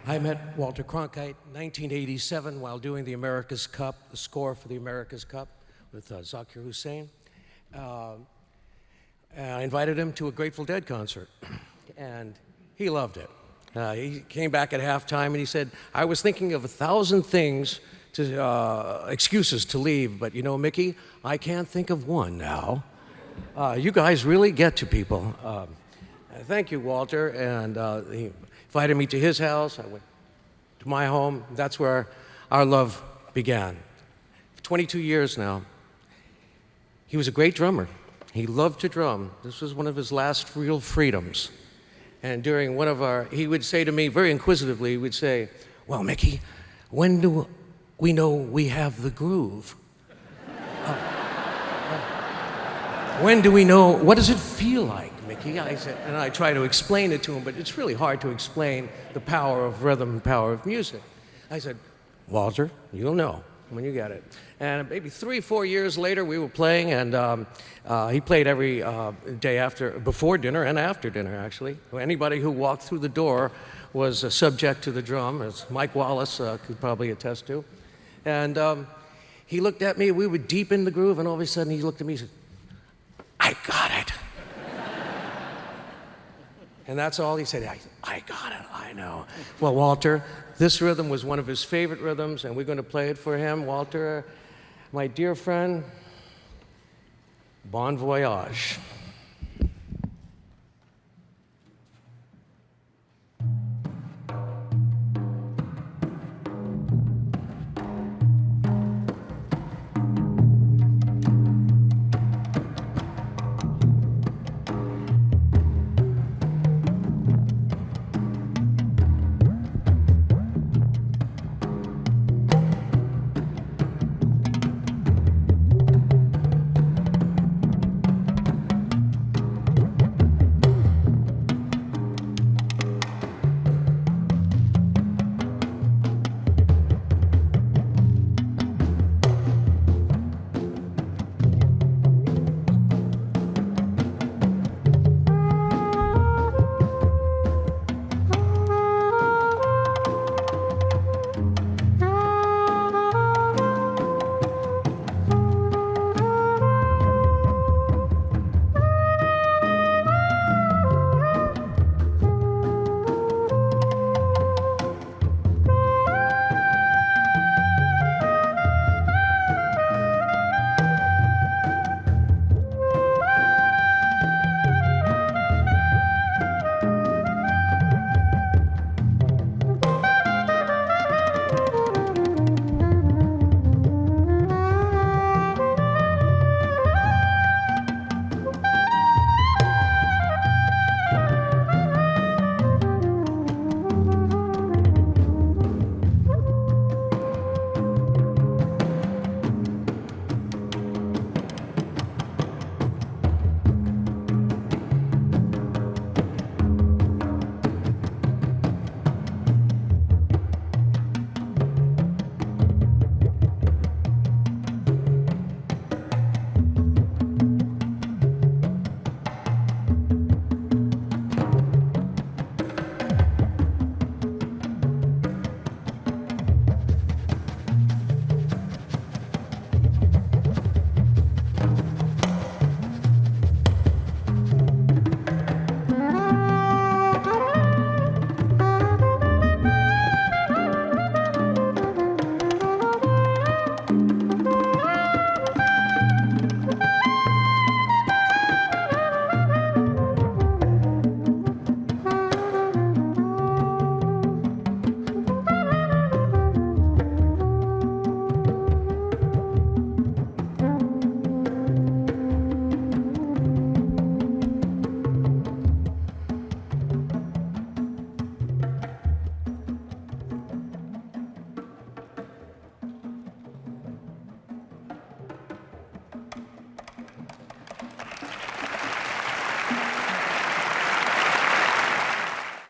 I met Walter Cronkite in 1987 while doing the America's Cup, the score for the America's Cup with Zakir Hussain. I invited him to a Grateful Dead concert, and he loved it. He came back at halftime and he said, I was thinking of 1,000 things excuses to leave, but you know, Mickey, I can't think of one now. You guys really get to people. Thank you, Walter, and he invited me to his house. I went to my home. That's where our love began. 22 years now. He was a great drummer. He loved to drum. This was one of his last real freedoms. And during one of our, he would say to me very inquisitively, he would say, well, Mickey, when do we know we have the groove? When do we know, what does it feel like, Mickey? I said, and I try to explain it to him, but it's really hard to explain the power of rhythm and power of music. I said, Walter, you'll know when you get it. And maybe 3 or 4 years later, we were playing, and he played every day before dinner and after dinner, actually. Anybody who walked through the door was subject to the drum, as Mike Wallace could probably attest to. And he looked at me, we were deep in the groove, and all of a sudden he looked at me and said, I got it. And that's all he said. I got it, I know. Well, Walter, this rhythm was one of his favorite rhythms, and we're going to play it for him. Walter, my dear friend, bon voyage.